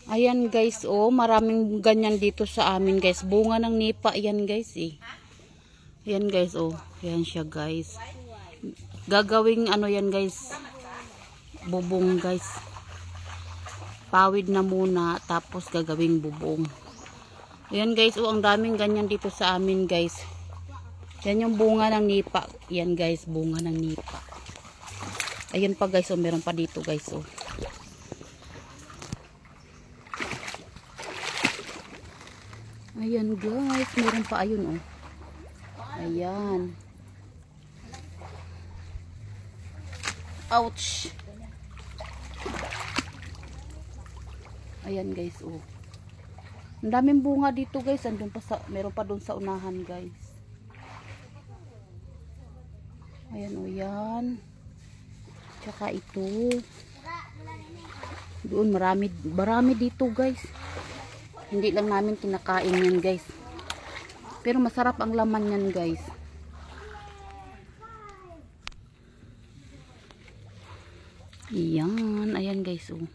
Ayan guys, oh, maraming ganyan dito sa amin guys. Bunga ng nipa yan guys eh. Ayan guys, oh. Ayan siya guys. Gagawing ano yan guys. Bubong guys. Pawid na muna tapos gagawing bubong. Ayan guys, oh, ang daming ganyan dito sa amin guys. Yan yung bunga ng nipa. Yan guys, bunga ng nipa. Ayan pa guys, oh, meron pa dito guys, oh. Ayan guys, meron pa ayun, oh. Ayan. Ouch. Ayan guys, oh. Ang daming bunga dito guys. Andun pa sa, meron pa doon sa unahan guys. Ayan, oh, yan. Tsaka ito. Doon marami dito guys. Hindi lang namin kinakain yan guys. Pero masarap ang laman yan guys. Ayan, ayan guys, oh.